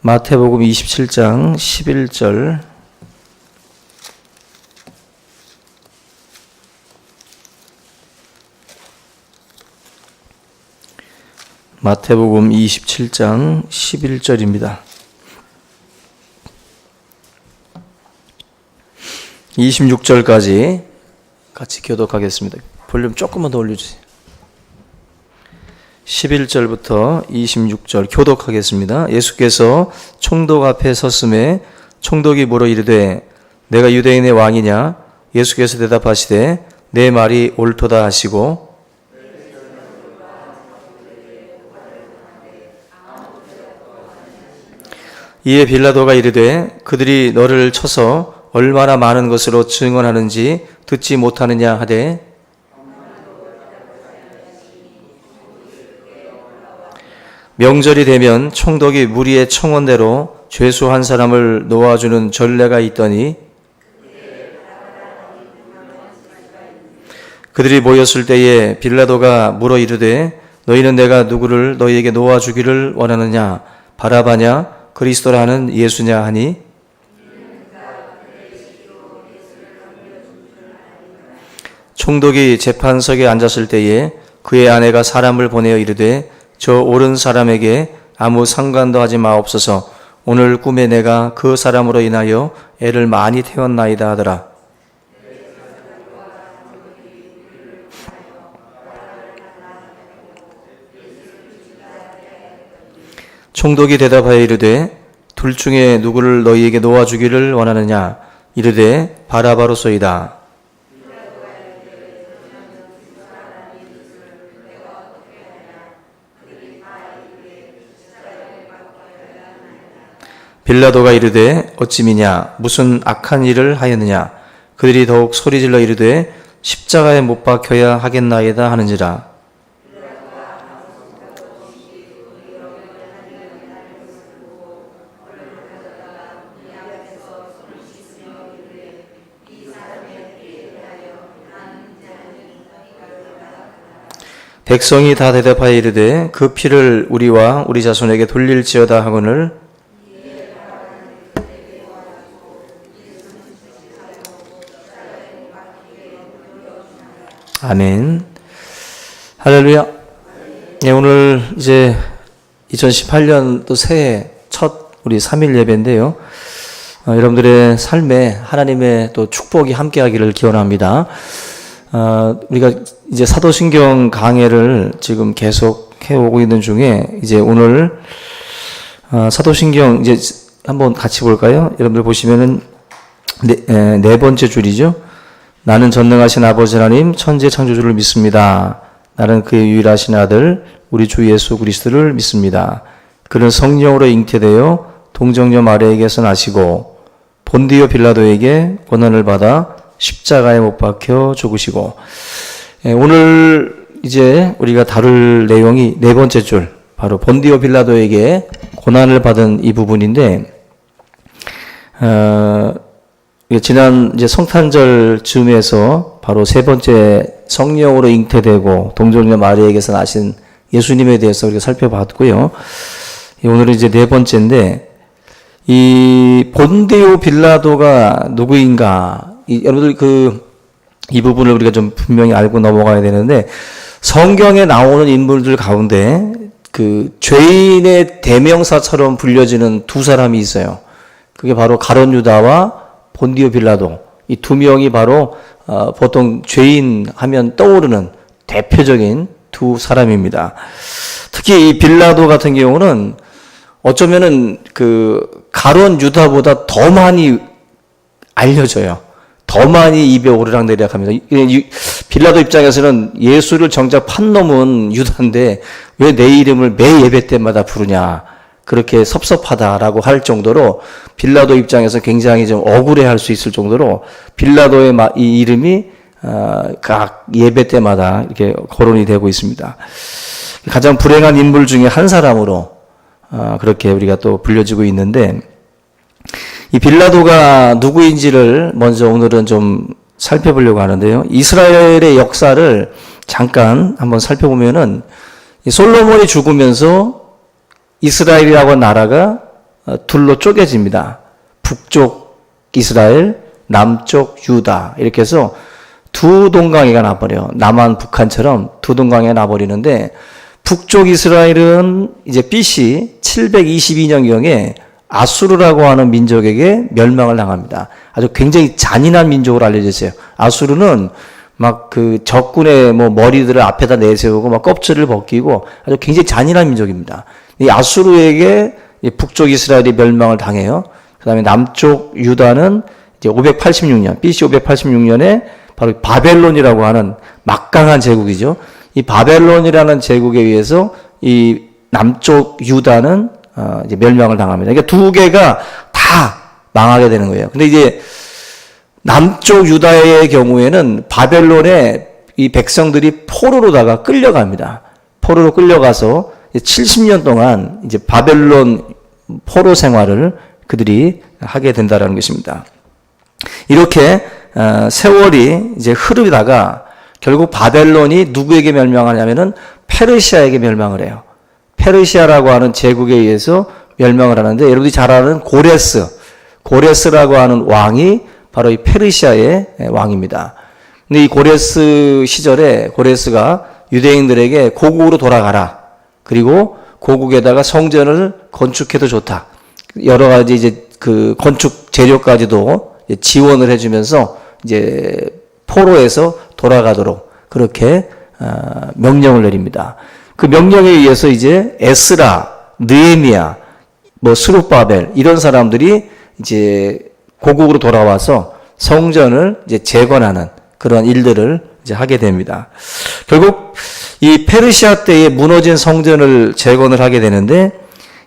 마태복음 27장 11절 마태복음 27장 11절입니다. 26절까지 같이 교독하겠습니다. 볼륨 조금만 더 올려주세요. 11절부터 26절 교독하겠습니다. 예수께서 총독 앞에 섰음에 총독이 물어 이르되 내가 유대인의 왕이냐? 예수께서 대답하시되 내 말이 옳도다 하시고 이에 빌라도가 이르되 그들이 너를 쳐서 얼마나 많은 것으로 증언하는지 듣지 못하느냐 하되 명절이 되면 총독이 무리의 청원대로 죄수 한 사람을 놓아주는 전례가 있더니 그들이 모였을 때에 빌라도가 물어 이르되 너희는 내가 누구를 너희에게 놓아주기를 원하느냐 바라바냐 그리스도라 하는 예수냐 하니 총독이 재판석에 앉았을 때에 그의 아내가 사람을 보내어 이르되 저 옳은 사람에게 아무 상관도 하지 마옵소서. 오늘 꿈에 내가 그 사람으로 인하여 애를 많이 태웠나이다 하더라. 총독이 대답하여 이르되 둘 중에 누구를 너희에게 놓아주기를 원하느냐? 이르되 바라바로소이다. 빌라도가 이르되 어찌미냐 무슨 악한 일을 하였느냐 그들이 더욱 소리질러 이르되 십자가에 못 박혀야 하겠나이다 하는지라. 백성이 다 대답하여 이르되 그 피를 우리와 우리 자손에게 돌릴지어다 하거늘 아멘. 할렐루야. 네, 오늘 이제 2018년도 새해 첫 우리 3일 예배인데요. 여러분들의 삶에 하나님의 또 축복이 함께하기를 기원합니다. 우리가 이제 사도신경 강해를 지금 계속 해오고 있는 중에 이제 오늘 사도신경 이제 한번 같이 볼까요? 여러분들 보시면은 네 번째 줄이죠. 나는 전능하신 아버지 하나님 천지 창조주를 믿습니다. 나는 그의 유일하신 아들 우리 주 예수 그리스도를 믿습니다. 그는 성령으로 잉태되어 동정녀 마리아에게서 나시고 본디오 빌라도에게 고난을 받아 십자가에 못 박혀 죽으시고 오늘 이제 우리가 다룰 내용이 네 번째 줄 바로 본디오 빌라도에게 고난을 받은 이 부분인데 지난 이제 성탄절 즈음에서 바로 세 번째 성령으로 잉태되고 동정녀 마리아에게서 나신 예수님에 대해서 우리가 살펴봤고요. 오늘은 이제 네 번째인데 이 본디오 빌라도가 누구인가? 여러분들 이 부분을 우리가 좀 분명히 알고 넘어가야 되는데 성경에 나오는 인물들 가운데 그 죄인의 대명사처럼 불려지는 두 사람이 있어요. 그게 바로 가룟 유다와 본디오 빌라도. 이 두 명이 바로 보통 죄인 하면 떠오르는 대표적인 두 사람입니다. 특히 이 빌라도 같은 경우는 어쩌면은 그 가룟 유다보다 더 많이 알려져요. 더 많이 입에 오르락내리락합니다. 빌라도 입장에서는 예수를 정작 판 놈은 유다인데 왜 내 이름을 매 예배 때마다 부르냐. 그렇게 섭섭하다라고 할 정도로 빌라도 입장에서 굉장히 좀 억울해할 수 있을 정도로 빌라도의 이 이름이 각 예배 때마다 이렇게 거론이 되고 있습니다. 가장 불행한 인물 중에 한 사람으로 그렇게 우리가 또 불려지고 있는데 이 빌라도가 누구인지를 먼저 오늘은 좀 살펴보려고 하는데요. 이스라엘의 역사를 잠깐 한번 살펴보면은 솔로몬이 죽으면서 이스라엘이라고 나라가 둘로 쪼개집니다. 북쪽 이스라엘, 남쪽 유다. 이렇게 해서 두 동강이가 나버려요. 남한 북한처럼 두 동강이가 나버리는데, 북쪽 이스라엘은 이제 BC 722년경에 아수르라고 하는 민족에게 멸망을 당합니다. 아주 굉장히 잔인한 민족으로 알려져 있어요. 아수르는 막 그 적군의 뭐 머리들을 앞에다 내세우고 막 껍질을 벗기고 아주 굉장히 잔인한 민족입니다. 이 아수르에게 북쪽 이스라엘이 멸망을 당해요. 그 다음에 남쪽 유다는 이제 586년, BC 586년에 바로 바벨론이라고 하는 막강한 제국이죠. 이 바벨론이라는 제국에 의해서 이 남쪽 유다는 이제 멸망을 당합니다. 그러니까 두 개가 다 망하게 되는 거예요. 근데 이제 남쪽 유다의 경우에는 바벨론에 이 백성들이 포로로다가 끌려갑니다. 포로로 끌려가서 70년 동안 이제 바벨론 포로 생활을 그들이 하게 된다라는 것입니다. 이렇게 세월이 이제 흐르다가 결국 바벨론이 누구에게 멸망하냐면은 페르시아에게 멸망을 해요. 페르시아라고 하는 제국에 의해서 멸망을 하는데, 여러분들이 잘 아는 고레스라고 하는 왕이 바로 이 페르시아의 왕입니다. 근데 이 고레스 시절에 고레스가 유대인들에게 고국으로 돌아가라. 그리고 고국에다가 성전을 건축해도 좋다. 여러 가지 이제 그 건축 재료까지도 지원을 해주면서 이제 포로에서 돌아가도록 그렇게 명령을 내립니다. 그 명령에 의해서 이제 에스라, 느헤미야, 뭐 스룹바벨 이런 사람들이 이제 고국으로 돌아와서 성전을 이제 재건하는 그런 일들을 이제 하게 됩니다. 결국 이 페르시아 때에 무너진 성전을 재건을 하게 되는데,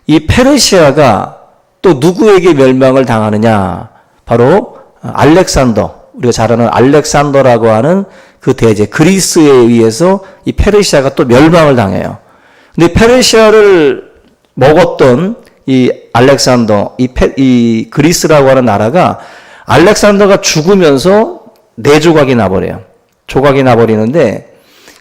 이 페르시아가 또 누구에게 멸망을 당하느냐? 바로 알렉산더, 우리가 잘 아는 알렉산더라고 하는 그 대제, 그리스에 의해서 이 페르시아가 또 멸망을 당해요. 근데 페르시아를 먹었던 이 알렉산더, 이 그리스라고 하는 나라가 알렉산더가 죽으면서 네 조각이 나버려요. 조각이 나버리는데,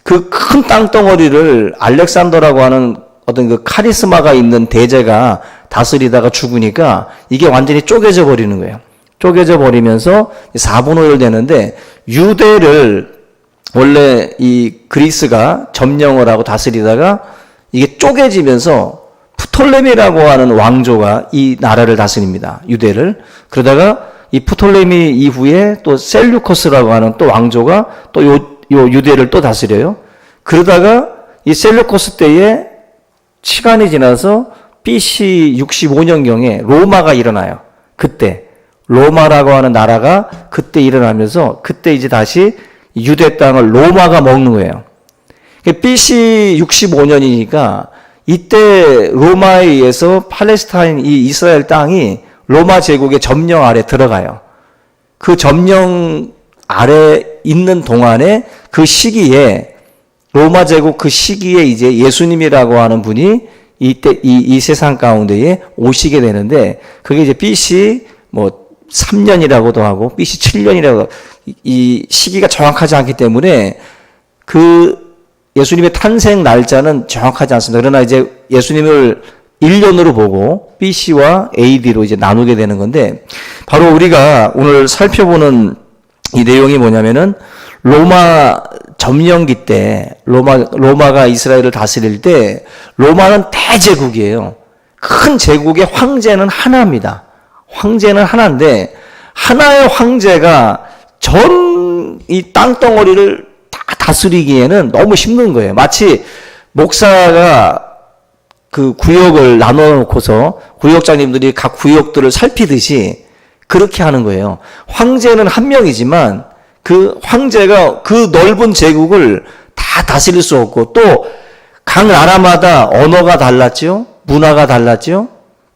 그 큰 땅덩어리를 알렉산더라고 하는 어떤 그 카리스마가 있는 대제가 다스리다가 죽으니까 이게 완전히 쪼개져 버리는 거예요. 쪼개져 버리면서 4분의 1 되는데, 유대를 원래 이 그리스가 점령을 하고 다스리다가 이게 쪼개지면서 프톨레미라고 하는 왕조가 이 나라를 다스립니다. 유대를. 그러다가 이 프톨레미 이후에 또 셀류커스라고 하는 또 왕조가 또 요 유대를 또 다스려요. 그러다가 이 셀류커스 때에 시간이 지나서 BC 65년경에 로마가 일어나요. 그때 로마라고 하는 나라가 그때 일어나면서 그때 이제 다시 유대 땅을 로마가 먹는 거예요. BC 65년이니까 이때 로마에 의해서 팔레스타인 이 이스라엘 땅이 로마 제국의 점령 아래 들어가요. 그 점령 아래 있는 동안에 그 시기에 로마 제국 그 시기에 이제 예수님이라고 하는 분이 이때 이 세상 가운데에 오시게 되는데, 그게 이제 BC 뭐 3년이라고도 하고 BC 7년이라고, 이 시기가 정확하지 않기 때문에 그 예수님의 탄생 날짜는 정확하지 않습니다. 그러나 이제 예수님을 1년으로 보고 BC와 AD로 이제 나누게 되는 건데, 바로 우리가 오늘 살펴보는 이 내용이 뭐냐면은 로마 점령기 때 로마가 이스라엘을 다스릴 때 로마는 대제국이에요. 큰 제국의 황제는 하나입니다. 황제는 하나인데 하나의 황제가 전 이 땅덩어리를 다 다스리기에는 너무 힘든 거예요. 마치 목사가 그 구역을 나눠 놓고서 구역장님들이 각 구역들을 살피듯이 그렇게 하는 거예요. 황제는 한 명이지만 그 황제가 그 넓은 제국을 다 다스릴 수 없고, 또 각 나라마다 언어가 달랐죠. 문화가 달랐죠.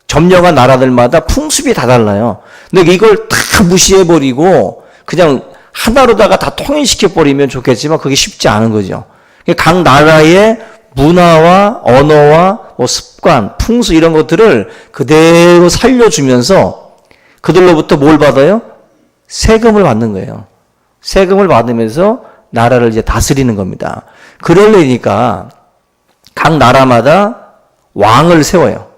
점령한 나라들마다 풍습이 다 달라요. 근데 이걸 다 무시해버리고 그냥 하나로다가 다 통일시켜버리면 좋겠지만 그게 쉽지 않은 거죠. 각 나라의 문화와 언어와 뭐 습관, 풍수 이런 것들을 그대로 살려주면서 그들로부터 뭘 받아요? 세금을 받는 거예요. 세금을 받으면서 나라를 이제 다스리는 겁니다. 그러려니까 각 나라마다 왕을 세워요.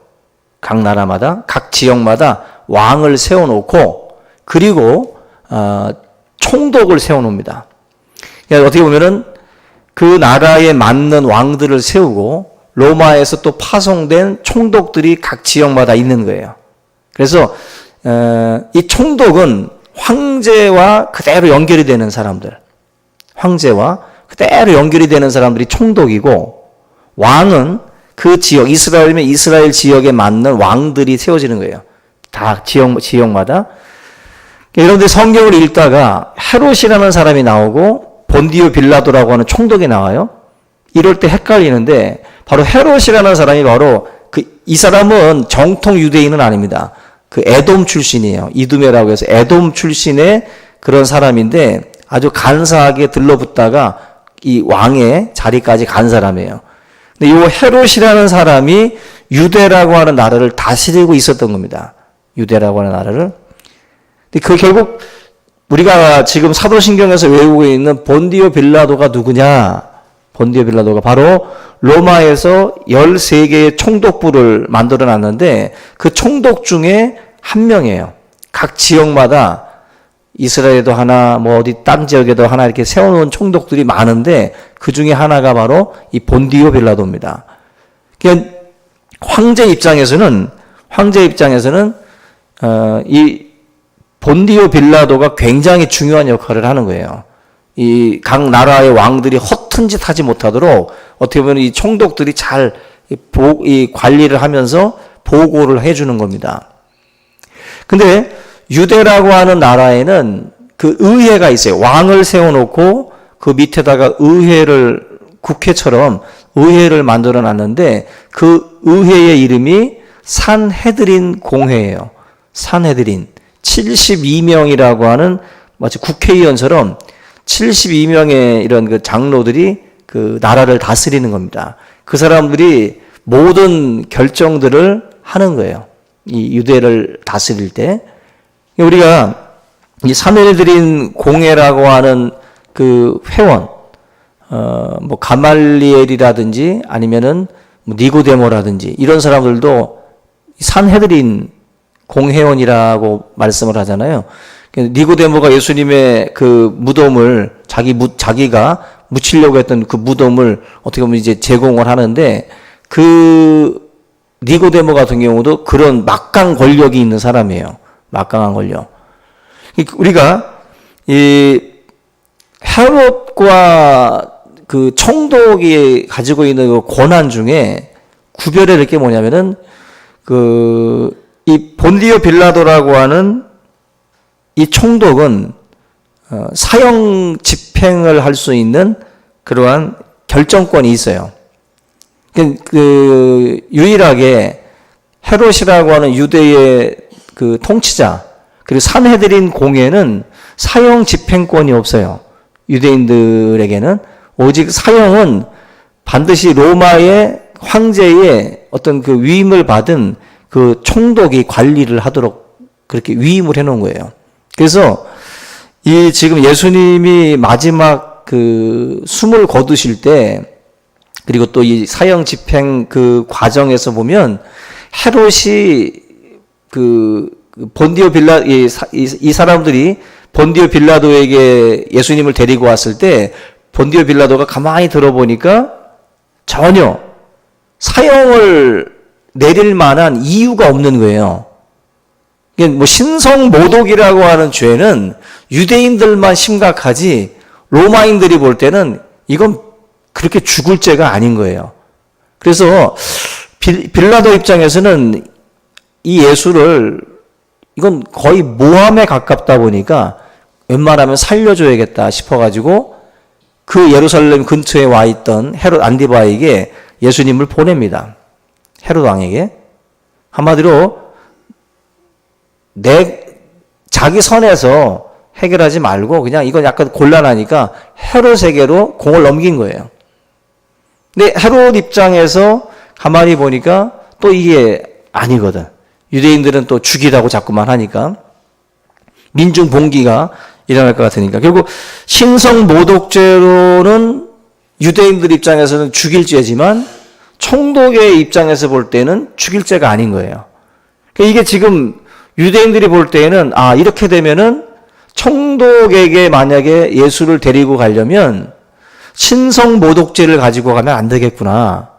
각 나라마다, 각 지역마다 왕을 세워놓고, 그리고 총독을 세워놓습니다. 그러니까 어떻게 보면은 그 나라에 맞는 왕들을 세우고 로마에서 또 파송된 총독들이 각 지역마다 있는 거예요. 그래서 이 총독은 황제와 그대로 연결이 되는 사람들, 황제와 그대로 연결이 되는 사람들이 총독이고, 왕은 그 지역, 이스라엘이면 이스라엘 지역에 맞는 왕들이 세워지는 거예요. 다 지역마다. 여러분들 성경을 읽다가 헤롯이라는 사람이 나오고 본디오 빌라도라고 하는 총독이 나와요. 이럴 때 헷갈리는데, 바로 헤롯이라는 사람이 바로 이 사람은 정통 유대인은 아닙니다. 그 에돔 출신이에요. 이두메라고 해서 에돔 출신의 그런 사람인데, 아주 간사하게 들러붙다가 이 왕의 자리까지 간 사람이에요. 근데 이 헤롯이라는 사람이 유대라고 하는 나라를 다스리고 있었던 겁니다. 유대라고 하는 나라를. 근데 그 결국 우리가 지금 사도신경에서 외우고 있는 본디오 빌라도가 누구냐? 본디오 빌라도가 바로 로마에서 13개의 총독부를 만들어 놨는데, 그 총독 중에 한 명이에요. 각 지역마다 이스라엘에도 하나, 뭐 어디 딴 지역에도 하나 이렇게 세워놓은 총독들이 많은데, 그 중에 하나가 바로 이 본디오 빌라도입니다. 그러니까 황제 입장에서는 이 본디오 빌라도가 굉장히 중요한 역할을 하는 거예요. 이 각 나라의 왕들이 허튼 짓 하지 못하도록 어떻게 보면 이 총독들이 잘 이 관리를 하면서 보고를 해주는 겁니다. 근데 유대라고 하는 나라에는 그 의회가 있어요. 왕을 세워놓고 그 밑에다가 국회처럼 의회를 만들어 놨는데, 그 의회의 이름이 산헤드린 공회예요. 산헤드린. 72명이라고 하는 마치 국회의원처럼 72명의 이런 그 장로들이 그 나라를 다스리는 겁니다. 그 사람들이 모든 결정들을 하는 거예요. 이 유대를 다스릴 때. 우리가 이 산헤드린 공회라고 하는 그 회원, 뭐 가말리엘이라든지 아니면은 뭐 니고데모라든지 이런 사람들도 산헤드린 공회원이라고 말씀을 하잖아요. 니고데모가 예수님의 그 무덤을 자기가 묻히려고 했던 그 무덤을 어떻게 보면 이제 제공을 하는데, 그 니고데모 같은 경우도 그런 막강 권력이 있는 사람이에요. 막강한 권력. 우리가 이 헤롯과 그 총독이 가지고 있는 그 권한 중에 구별해야 될 게 뭐냐면은, 이 본디오 빌라도라고 하는 이 총독은 사형 집행을 할 수 있는 그러한 결정권이 있어요. 유일하게 헤롯이라고 하는 유대의 그 통치자, 그리고 산헤드린 공회는 사형 집행권이 없어요. 유대인들에게는 오직 사형은 반드시 로마의 황제의 어떤 그 위임을 받은 그 총독이 관리를 하도록 그렇게 위임을 해놓은 거예요. 그래서 이 지금 예수님이 마지막 그 숨을 거두실 때, 그리고 또 이 사형 집행 그 과정에서 보면 헤롯이 본디오 이 사람들이 본디오 빌라도에게 예수님을 데리고 왔을 때 본디오 빌라도가 가만히 들어보니까 전혀 사형을 내릴 만한 이유가 없는 거예요. 뭐 신성모독이라고 하는 죄는 유대인들만 심각하지 로마인들이 볼 때는 이건 그렇게 죽을 죄가 아닌 거예요. 그래서 빌라도 입장에서는 이 예수를 이건 거의 모함에 가깝다 보니까 웬만하면 살려줘야겠다 싶어가지고 그 예루살렘 근처에 와 있던 헤롯 안디바에게 예수님을 보냅니다. 헤롯 왕에게. 한마디로 자기 선에서 해결하지 말고 그냥 이건 약간 곤란하니까 헤롯에게로 공을 넘긴 거예요. 근데 헤롯 입장에서 가만히 보니까 또 이게 아니거든. 유대인들은 또 죽이라고 자꾸만 하니까 민중 봉기가 일어날 것 같으니까 결국 신성모독죄로는 유대인들 입장에서는 죽일 죄지만 총독의 입장에서 볼 때는 죽일 죄가 아닌 거예요. 이게 지금 유대인들이 볼 때에는 이렇게 되면은 총독에게 만약에 예수를 데리고 가려면 신성 모독죄를 가지고 가면 안 되겠구나.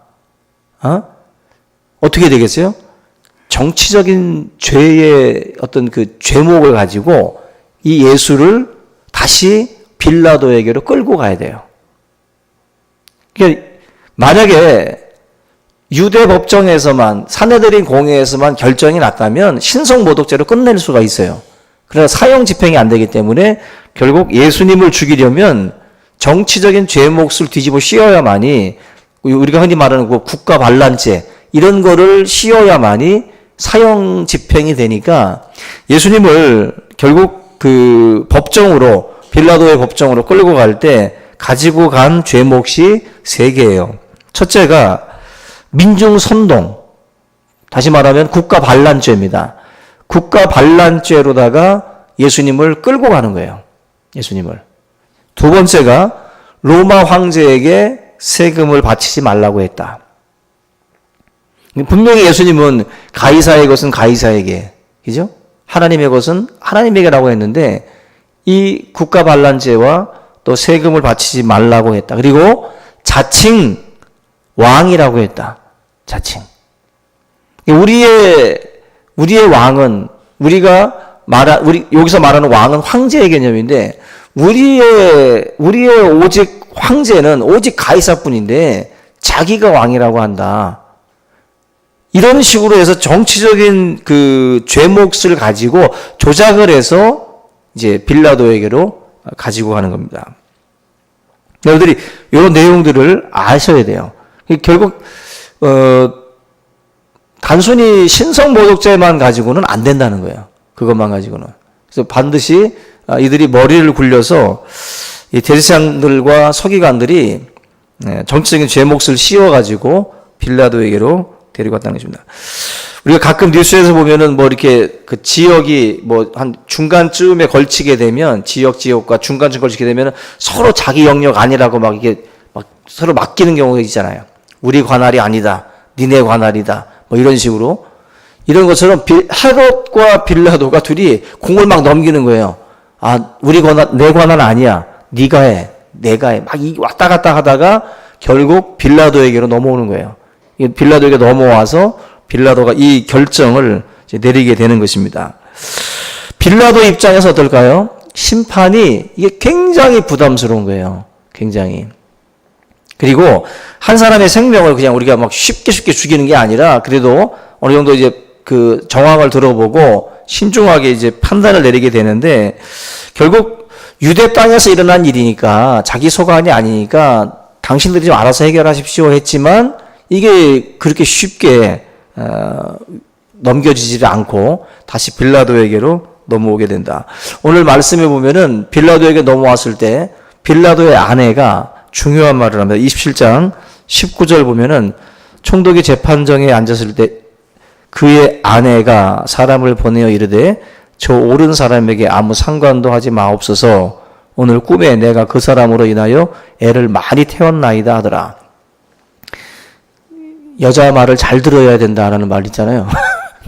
어떻게 되겠어요? 정치적인 죄의 어떤 그 죄목을 가지고 이 예수를 다시 빌라도에게로 끌고 가야 돼요. 그러니까 만약에 유대 법정에서만, 사내들인 공회에서만 결정이 났다면 신성 모독죄로 끝낼 수가 있어요. 그러나 사형 집행이 안 되기 때문에 결국 예수님을 죽이려면 정치적인 죄 몫을 뒤집어 씌워야만이, 우리가 흔히 말하는 그 국가 반란죄 이런 거를 씌워야만이 사형 집행이 되니까 예수님을 결국 그 법정으로, 빌라도의 법정으로 끌고 갈 때 가지고 간 죄 몫이 3개예요. 첫째가 민중 선동, 다시 말하면 국가 반란죄입니다. 국가 반란죄로다가 예수님을 끌고 가는 거예요. 예수님을. 두 번째가 로마 황제에게 세금을 바치지 말라고 했다. 분명히 예수님은 가이사의 것은 가이사에게, 그죠? 하나님의 것은 하나님에게라고 했는데 이 국가 반란죄와 또 세금을 바치지 말라고 했다. 그리고 자칭 왕이라고 했다. 자칭. 우리의 왕은, 여기서 말하는 왕은 황제의 개념인데, 우리의 오직 황제는 오직 가이사뿐인데, 자기가 왕이라고 한다. 이런 식으로 해서 정치적인 그 죄목을 가지고 조작을 해서 이제 빌라도에게로 가지고 가는 겁니다. 여러분들이 이런 내용들을 아셔야 돼요. 결국 단순히 신성모독죄만 가지고는 안 된다는 거예요. 그것만 가지고는. 그래서 반드시 이들이 머리를 굴려서 이 대제사장들과 서기관들이 정치적인 죄목을 씌워가지고 빌라도에게로 데리고 갔다는 것입니다. 우리가 가끔 뉴스에서 보면은 뭐 이렇게 그 지역이 뭐 한 중간쯤에 걸치게 되면, 지역과 중간쯤 걸치게 되면 서로 자기 영역 아니라고 막 이게 막 서로 맡기는 경우가 있잖아요. 우리 관할이 아니다. 니네 관할이다. 뭐 이런 식으로. 이런 것처럼 헤롯과 빌라도가 둘이 공을 막 넘기는 거예요. 우리 관할, 내 관할 아니야. 네가 해. 내가 해. 막 왔다 갔다 하다가 결국 빌라도에게로 넘어오는 거예요. 빌라도에게 넘어와서 빌라도가 이 결정을 이제 내리게 되는 것입니다. 빌라도 입장에서 어떨까요? 심판이 이게 굉장히 부담스러운 거예요. 굉장히. 그리고 한 사람의 생명을 그냥 우리가 막 쉽게 죽이는 게 아니라 그래도 어느 정도 이제 그 정황을 들어보고 신중하게 이제 판단을 내리게 되는데, 결국 유대 땅에서 일어난 일이니까 자기 소관이 아니니까 당신들이 좀 알아서 해결하십시오 했지만 이게 그렇게 쉽게 넘겨지지를 않고 다시 빌라도에게로 넘어오게 된다. 오늘 말씀에 보면은 빌라도에게 넘어왔을 때 빌라도의 아내가 중요한 말을 합니다. 27장 19절 보면은 총독이 재판정에 앉았을 때 그의 아내가 사람을 보내어 이르되 저 옳은 사람에게 아무 상관도 하지 마옵소서. 오늘 꿈에 내가 그 사람으로 인하여 애를 많이 태웠나이다 하더라. 여자 말을 잘 들어야 된다라는 말 있잖아요.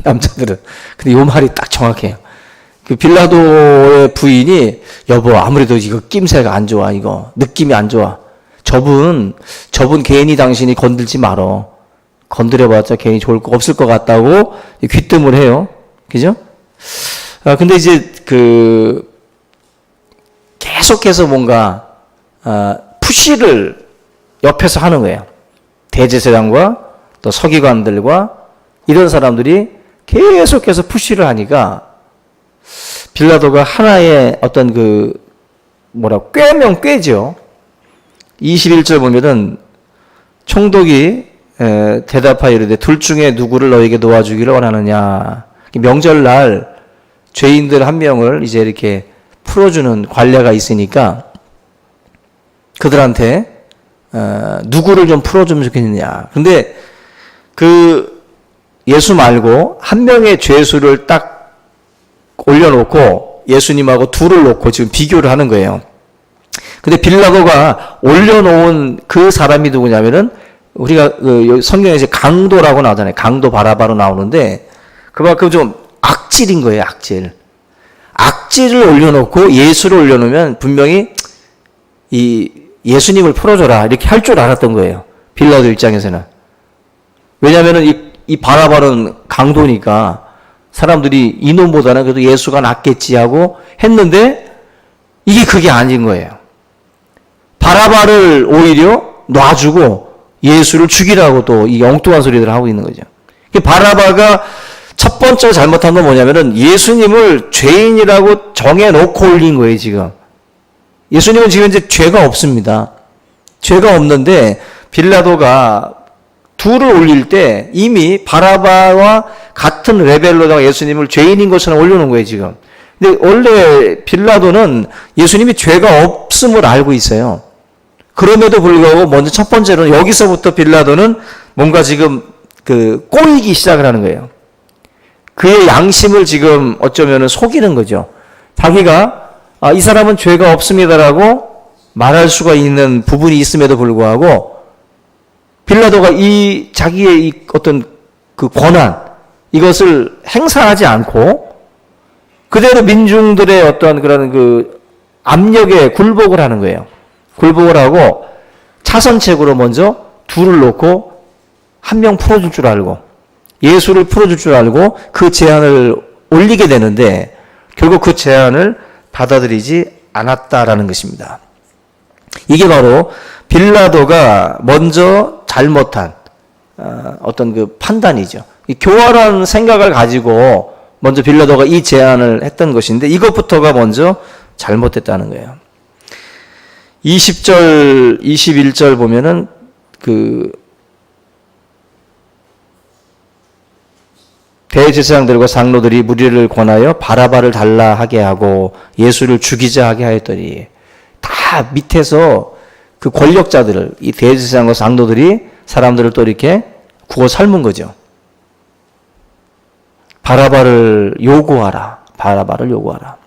남자들은. 근데 이 말이 딱 정확해요. 그 빌라도의 부인이 여보 아무래도 이거 낌새가 안 좋아. 이거 느낌이 안 좋아. 저분 괜히 당신이 건들지 말어. 건드려봤자 괜히 좋을 거 없을 것 같다고 귀뜸을 해요. 그죠? 근데 이제 계속해서 뭔가 푸시를 옆에서 하는 거예요. 대제사장과 또 서기관들과 이런 사람들이 계속해서 푸시를 하니까 빌라도가 하나의 어떤 꾀면 꾀죠. 21절 보면은 총독이 대답하여 이르되 둘 중에 누구를 너에게 놓아주기를 원하느냐. 명절날 죄인들 한 명을 이제 이렇게 풀어주는 관례가 있으니까 그들한테 누구를 좀 풀어주면 좋겠느냐. 근데 예수 말고 한 명의 죄수를 딱 올려놓고 예수님하고 둘을 놓고 지금 비교를 하는 거예요. 근데 빌라도가 올려놓은 그 사람이 누구냐면은 우리가 성경에서 강도라고 나오잖아요. 강도 바라바로 나오는데 그만큼 좀 악질인 거예요, 악질. 악질을 올려놓고 예수를 올려놓으면 분명히 이 예수님을 풀어줘라 이렇게 할 줄 알았던 거예요. 빌라도 입장에서는. 왜냐하면 이 바라바는 강도니까 사람들이 이놈보다는 그래도 예수가 낫겠지 하고 했는데 이게 그게 아닌 거예요. 바라바를 오히려 놔주고 예수를 죽이라고 또 이 엉뚱한 소리들을 하고 있는 거죠. 바라바가 첫 번째 잘못한 건 뭐냐면은 예수님을 죄인이라고 정해놓고 올린 거예요, 지금. 예수님은 지금 이제 죄가 없습니다. 죄가 없는데 빌라도가 둘을 올릴 때 이미 바라바와 같은 레벨로다가 예수님을 죄인인 것처럼 올려놓은 거예요, 지금. 근데 원래 빌라도는 예수님이 죄가 없음을 알고 있어요. 그럼에도 불구하고 먼저 첫 번째로는 여기서부터 빌라도는 뭔가 지금 꼬이기 시작을 하는 거예요. 그의 양심을 지금 어쩌면 속이는 거죠. 자기가 이 사람은 죄가 없습니다라고 말할 수가 있는 부분이 있음에도 불구하고 빌라도가 이 자기의 이 어떤 그 권한 이것을 행사하지 않고 그대로 민중들의 어떤 그런 그 압력에 굴복을 하는 거예요. 굴복을 하고 차선책으로 먼저 둘을 놓고 한 명 풀어줄 줄 알고 예수를 풀어줄 줄 알고 그 제안을 올리게 되는데 결국 그 제안을 받아들이지 않았다라는 것입니다. 이게 바로 빌라도가 먼저 잘못한 어떤 그 판단이죠. 이 교활한 생각을 가지고 먼저 빌라도가 이 제안을 했던 것인데 이것부터가 먼저 잘못됐다는 거예요. 20절, 21절 보면은 대제사장들과 장로들이 무리를 권하여 바라바를 달라 하게 하고 예수를 죽이자 하게 하였더니 다 밑에서 그 권력자들을 이 대제사장과 장로들이 사람들을 또 이렇게 구워 삶은 거죠. 바라바를 요구하라. 바라바를 요구하라.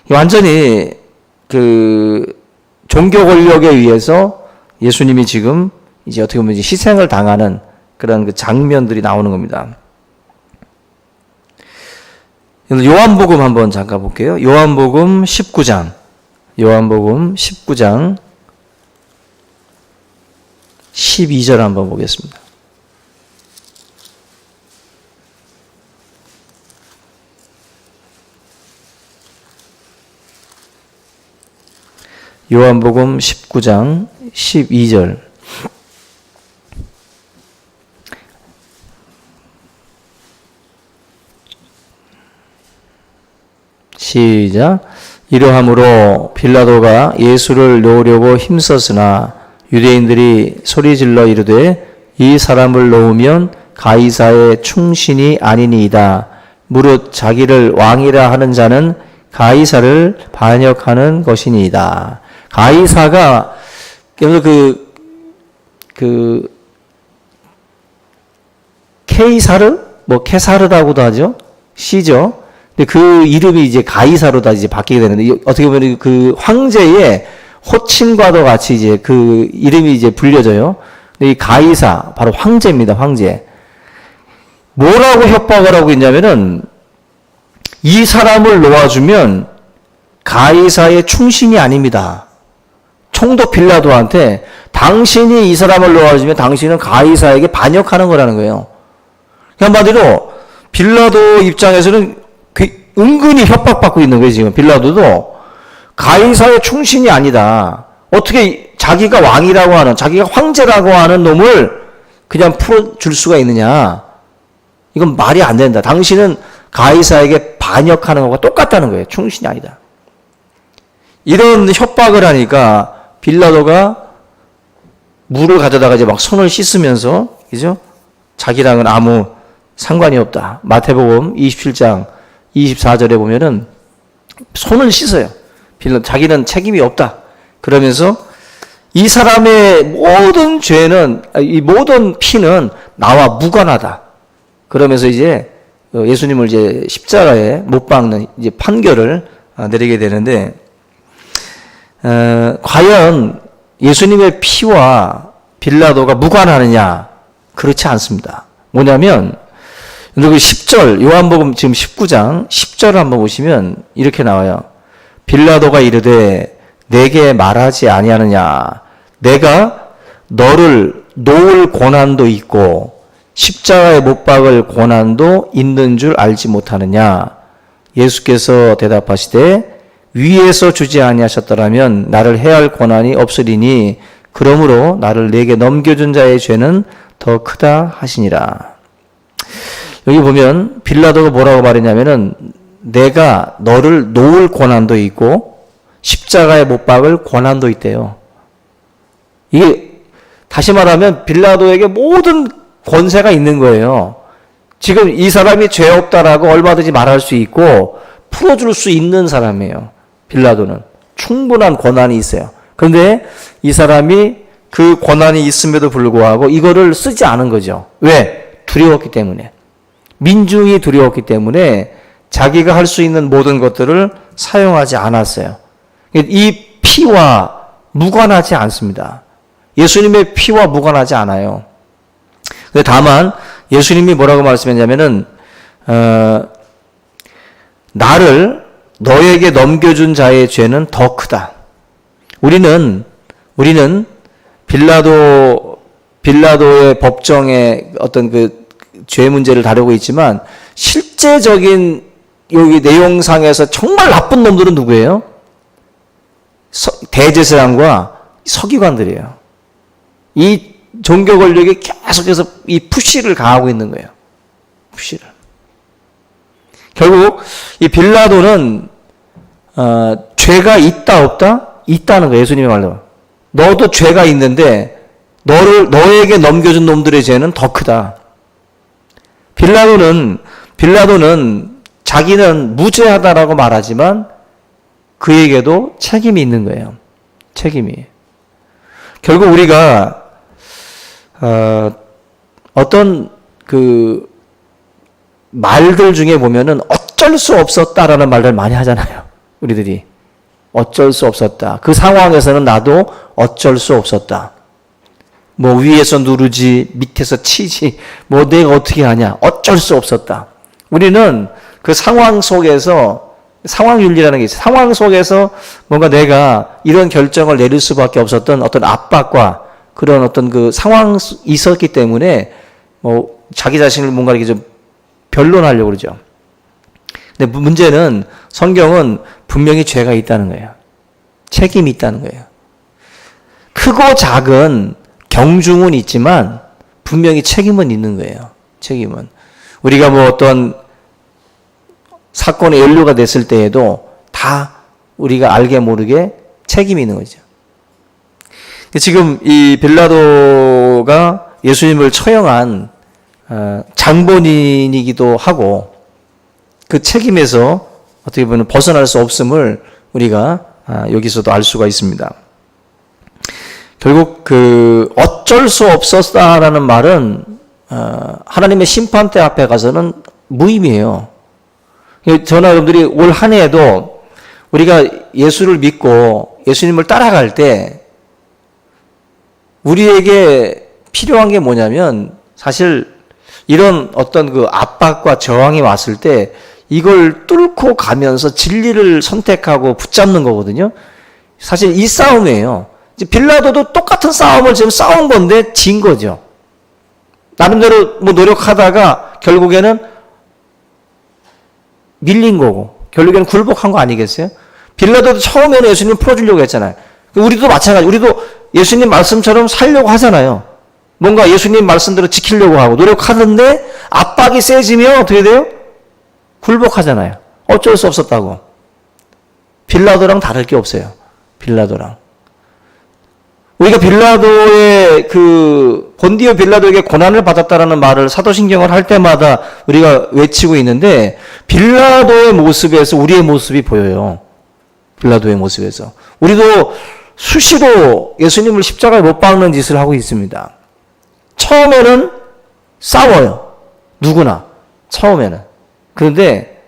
완전히 종교 권력에 의해서 예수님이 지금 이제 어떻게 보면 이제 희생을 당하는 그런 그 장면들이 나오는 겁니다. 요한복음 한번 잠깐 볼게요. 요한복음 19장 12절 한번 보겠습니다. 요한복음 19장 12절 시작. 이러함으로 빌라도가 예수를 놓으려고 힘썼으나 유대인들이 소리질러 이르되 이 사람을 놓으면 가이사의 충신이 아니니이다. 무릇 자기를 왕이라 하는 자는 가이사를 반역하는 것이니이다. 가이사가 그래서 케이사르 케사르다고도 하죠. 시죠. 근데 그 이름이 이제 가이사로다 이제 바뀌게 되는데 어떻게 보면 그 황제의 호칭과도 같이 이제 그 이름이 이제 불려져요. 근데 이 가이사 바로 황제입니다. 황제. 뭐라고 협박을 하고 있냐면은 이 사람을 놓아주면 가이사의 충신이 아닙니다. 총독 빌라도한테 당신이 이 사람을 놓아주면 당신은 가이사에게 반역하는 거라는 거예요. 한마디로 빌라도 입장에서는 은근히 협박받고 있는 거예요. 지금 빌라도도 가이사의 충신이 아니다. 어떻게 자기가 왕이라고 하는 자기가 황제라고 하는 놈을 그냥 풀어줄 수가 있느냐. 이건 말이 안 된다. 당신은 가이사에게 반역하는 것과 똑같다는 거예요. 충신이 아니다. 이런 협박을 하니까 빌라도가 물을 가져다가 이제 막 손을 씻으면서, 그죠? 자기랑은 아무 상관이 없다. 마태복음 27장 24절에 보면은 손을 씻어요. 자기는 책임이 없다. 그러면서 이 사람의 모든 죄는, 이 모든 피는 나와 무관하다. 그러면서 이제 예수님을 이제 십자가에 못 박는 이제 판결을 내리게 되는데, 과연 예수님의 피와 빌라도가 무관하느냐? 그렇지 않습니다. 뭐냐면 그리고 10절, 요한복음 지금 19장 10절을 한번 보시면 이렇게 나와요. 빌라도가 이르되 내게 말하지 아니하느냐. 내가 너를 놓을 고난도 있고 십자가에 못 박을 고난도 있는 줄 알지 못하느냐. 예수께서 대답하시되 위에서 주지 아니하셨더라면 나를 해할 고난이 없으리니 그러므로 나를 내게 넘겨준 자의 죄는 더 크다 하시니라. 여기 보면 빌라도가 뭐라고 말했냐면은 내가 너를 놓을 고난도 있고 십자가에 못 박을 고난도 있대요. 이게 다시 말하면 빌라도에게 모든 권세가 있는 거예요. 지금 이 사람이 죄 없다라고 얼마든지 말할 수 있고 풀어줄 수 있는 사람이에요. 빌라도는 충분한 권한이 있어요. 그런데 이 사람이 그 권한이 있음에도 불구하고 이거를 쓰지 않은 거죠. 왜? 두려웠기 때문에. 민중이 두려웠기 때문에 자기가 할 수 있는 모든 것들을 사용하지 않았어요. 이 피와 무관하지 않습니다. 예수님의 피와 무관하지 않아요. 다만 예수님이 뭐라고 말씀했냐면은 나를 너에게 넘겨준 자의 죄는 더 크다. 우리는 빌라도의 법정의 어떤 그 죄 문제를 다루고 있지만 실제적인 여기 내용상에서 정말 나쁜 놈들은 누구예요? 대제사장과 서기관들이에요. 이 종교 권력이 계속해서 이 푸시를 가하고 있는 거예요. 푸시를. 결국 이 빌라도는 죄가 있다 없다? 있다는 거예요. 예수님의 말로. 너도 죄가 있는데 너에게 넘겨준 놈들의 죄는 더 크다. 빌라도는 자기는 무죄하다라고 말하지만 그에게도 책임이 있는 거예요. 책임이. 결국 우리가 어떤 그 말들 중에 보면은 어쩔 수 없었다라는 말들 많이 하잖아요. 우리들이 어쩔 수 없었다. 그 상황에서는 나도 어쩔 수 없었다. 뭐 위에서 누르지 밑에서 치지 뭐 내가 어떻게 하냐. 어쩔 수 없었다. 우리는 그 상황 속에서 상황윤리라는 게 있어요. 상황 속에서 뭔가 내가 이런 결정을 내릴 수밖에 없었던 어떤 압박과 그런 어떤 그 상황이 있었기 때문에 뭐 자기 자신을 뭔가 이렇게 좀 변론하려고 그러죠. 근데 문제는 성경은 분명히 죄가 있다는 거예요. 책임이 있다는 거예요. 크고 작은 경중은 있지만 분명히 책임은 있는 거예요. 책임은. 우리가 뭐 어떤 사건의 연루가 됐을 때에도 다 우리가 알게 모르게 책임이 있는 거죠. 지금 이 빌라도가 예수님을 처형한 장본인이기도 하고 그 책임에서 어떻게 보면 벗어날 수 없음을 우리가 여기서도 알 수가 있습니다. 결국 그 어쩔 수 없었다라는 말은 하나님의 심판대 앞에 가서는 무의미해요. 저나 여러분들이 올 한 해에도 우리가 예수를 믿고 예수님을 따라갈 때 우리에게 필요한 게 뭐냐면 사실 이런 어떤 그 압박과 저항이 왔을 때 이걸 뚫고 가면서 진리를 선택하고 붙잡는 거거든요. 사실 이 싸움이에요. 빌라도도 똑같은 싸움을 지금 싸운 건데 진 거죠. 나름대로 뭐 노력하다가 결국에는 밀린 거고 결국에는 굴복한 거 아니겠어요? 빌라도도 처음에는 예수님 풀어주려고 했잖아요. 우리도 마찬가지. 우리도 예수님 말씀처럼 살려고 하잖아요. 뭔가 예수님 말씀대로 지키려고 하고 노력하는데 압박이 세지면 어떻게 돼요? 굴복하잖아요. 어쩔 수 없었다고. 빌라도랑 다를 게 없어요. 빌라도랑. 우리가 빌라도의 본디오 빌라도에게 고난을 받았다라는 말을 사도신경을 할 때마다 우리가 외치고 있는데 빌라도의 모습에서 우리의 모습이 보여요. 빌라도의 모습에서. 우리도 수시로 예수님을 십자가에 못 박는 짓을 하고 있습니다. 처음에는 싸워요. 누구나. 처음에는. 그런데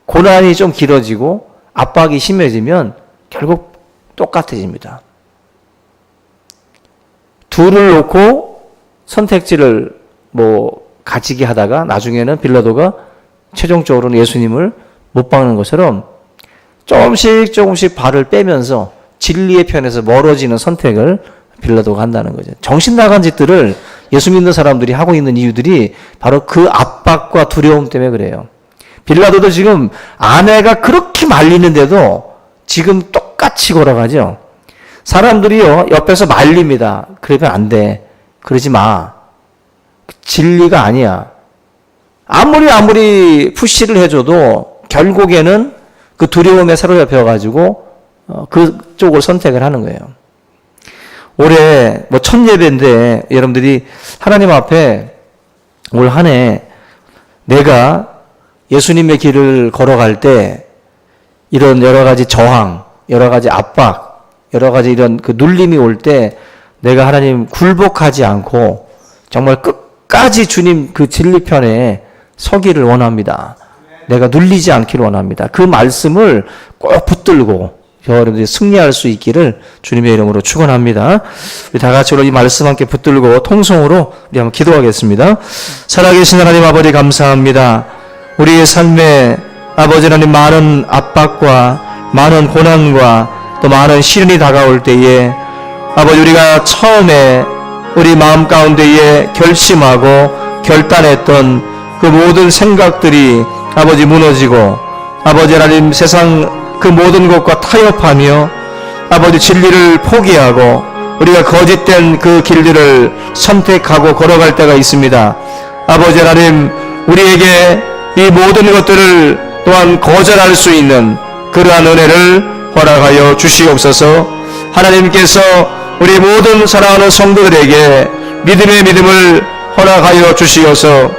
고난이 좀 길어지고 압박이 심해지면 결국 똑같아집니다. 둘을 놓고 선택지를 가지게 하다가 나중에는 빌라도가 최종적으로는 예수님을 못 박는 것처럼 조금씩 발을 빼면서 진리의 편에서 멀어지는 선택을 빌라도가 한다는 거죠. 정신 나간 짓들을 예수 믿는 사람들이 하고 있는 이유들이 바로 그 압박과 두려움 때문에 그래요. 빌라도도 지금 아내가 그렇게 말리는데도 지금 똑같이 걸어가죠. 사람들이요, 옆에서 말립니다. 그러면 안 돼. 그러지 마. 진리가 아니야. 아무리 푸시를 해줘도 결국에는 그 두려움에 사로잡혀가지고 그쪽을 선택을 하는 거예요. 올해 첫 예배인데 여러분들이 하나님 앞에 올 한 해 내가 예수님의 길을 걸어갈 때 이런 여러 가지 저항, 여러 가지 압박, 여러 가지 이런 그 눌림이 올 때 내가 하나님 굴복하지 않고 정말 끝까지 주님 그 진리편에 서기를 원합니다. 내가 눌리지 않기를 원합니다. 그 말씀을 꼭 붙들고 여러분들이 승리할 수 있기를 주님의 이름으로 축원합니다. 우리 다 같이 이 말씀 함께 붙들고 통성으로 우리 한번 기도하겠습니다. 살아계신 하나님 아버지 감사합니다. 우리의 삶에 아버지 하나님 많은 압박과 많은 고난과 또 많은 시련이 다가올 때에 아버지 우리가 처음에 우리 마음 가운데에 결심하고 결단했던 그 모든 생각들이 아버지 무너지고 아버지 하나님 세상 그 모든 것과 타협하며 아버지 진리를 포기하고 우리가 거짓된 그 길들을 선택하고 걸어갈 때가 있습니다. 아버지 하나님 우리에게 이 모든 것들을 또한 거절할 수 있는 그러한 은혜를 허락하여 주시옵소서. 하나님께서 우리 모든 사랑하는 성도들에게 믿음의 믿음을 허락하여 주시어서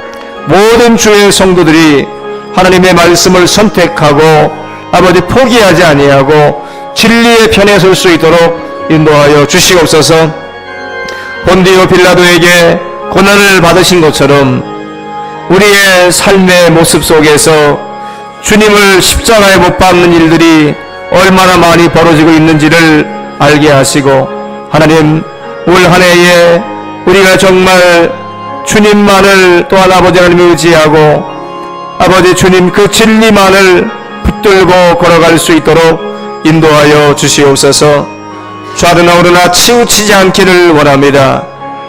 모든 주의 성도들이 하나님의 말씀을 선택하고 아버지 포기하지 아니하고 진리의 편에 설 수 있도록 인도하여 주시옵소서. 본디오 빌라도에게 고난을 받으신 것처럼 우리의 삶의 모습 속에서 주님을 십자가에 못 박는 일들이 얼마나 많이 벌어지고 있는지를 알게 하시고 하나님 올 한 해에 우리가 정말 주님만을 또한 아버지 하나님을 의지하고 아버지 주님 그 진리만을 붙들고 걸어갈 수 있도록 인도하여 주시옵소서. 좌르나 우르나 치우치지 않기를 원합니다.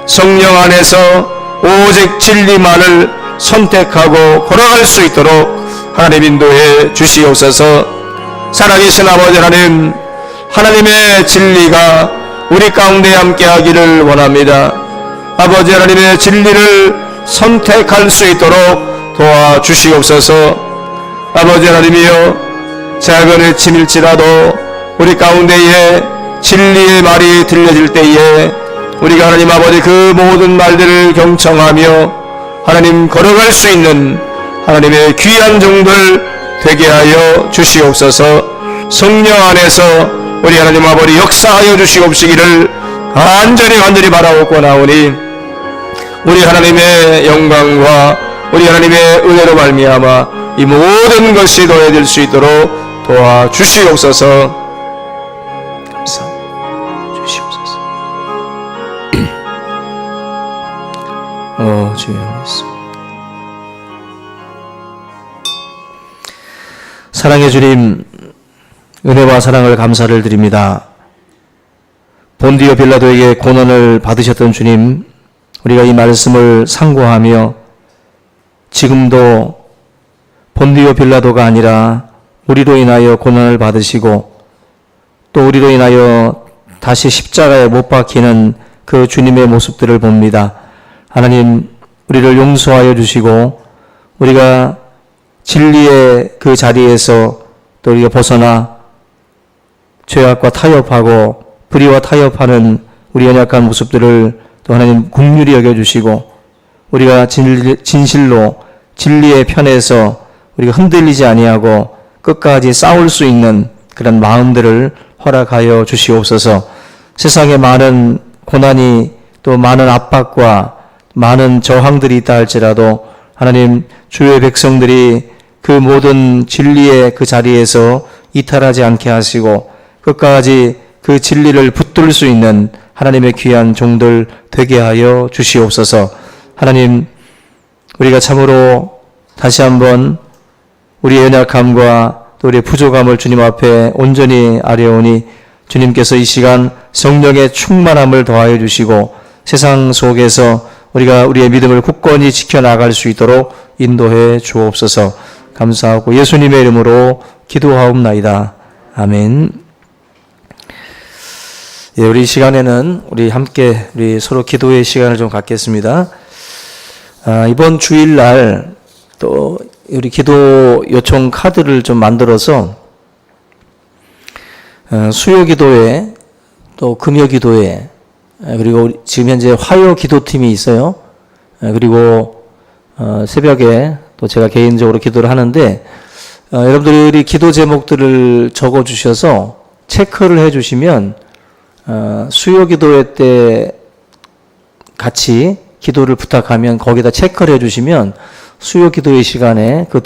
성령 안에서 오직 진리만을 선택하고 걸어갈 수 있도록 하나님 인도해 주시옵소서. 살아계신 아버지 하나님, 하나님의 진리가 우리 가운데 함께하기를 원합니다. 아버지 하나님의 진리를 선택할 수 있도록 도와주시옵소서. 아버지 하나님이여, 작은 외침일지라도 우리 가운데에 진리의 말이 들려질 때에 우리가 하나님 아버지 그 모든 말들을 경청하며 하나님 걸어갈 수 있는 하나님의 귀한 종들 되게 하여 주시옵소서. 성령 안에서 우리 하나님 아버지 역사하여 주시옵시기를 간절히 바라옵고나오니 우리 하나님의 영광과 우리 하나님의 은혜로 말미암아 이 모든 것이 더해질 수 있도록 도와주시옵소서. 감사합니다. 주시옵소서. 주여 말씀. 사랑의 주님, 은혜와 사랑을 감사를 드립니다. 본디오 빌라도에게 고난을 받으셨던 주님, 우리가 이 말씀을 상고하며 지금도 본디오 빌라도가 아니라 우리로 인하여 고난을 받으시고 또 우리로 인하여 다시 십자가에 못 박히는 그 주님의 모습들을 봅니다. 하나님, 우리를 용서하여 주시고 우리가 진리의 그 자리에서 또 우리가 벗어나 죄악과 타협하고 불의와 타협하는 우리 연약한 모습들을 또 하나님 긍휼히 여겨주시고 우리가 진실로 진리의 편에서 우리가 흔들리지 아니하고 끝까지 싸울 수 있는 그런 마음들을 허락하여 주시옵소서. 세상에 많은 고난이 또 많은 압박과 많은 저항들이 있다 할지라도 하나님 주의 백성들이 그 모든 진리의 그 자리에서 이탈하지 않게 하시고 끝까지 그 진리를 붙들 수 있는 하나님의 귀한 종들 되게 하여 주시옵소서. 하나님, 우리가 참으로 다시 한번 우리의 연약함과 또 우리의 부족함을 주님 앞에 온전히 아뢰오니 주님께서 이 시간 성령의 충만함을 더하여 주시고 세상 속에서 우리가 우리의 믿음을 굳건히 지켜나갈 수 있도록 인도해 주옵소서. 감사하고 예수님의 이름으로 기도하옵나이다. 아멘. 예, 우리 시간에는 우리 함께 우리 서로 기도의 시간을 좀 갖겠습니다. 이번 주일날 또 우리 기도 요청 카드를 좀 만들어서 수요 기도회 또 금요 기도회 그리고 지금 현재 화요 기도팀이 있어요. 그리고 새벽에 또 제가 개인적으로 기도를 하는데 여러분들이 기도 제목들을 적어 주셔서 체크를 해 주시면 수요 기도회 때 같이 기도를 부탁하면 거기다 체크를 해 주시면 수요 기도회 시간에 그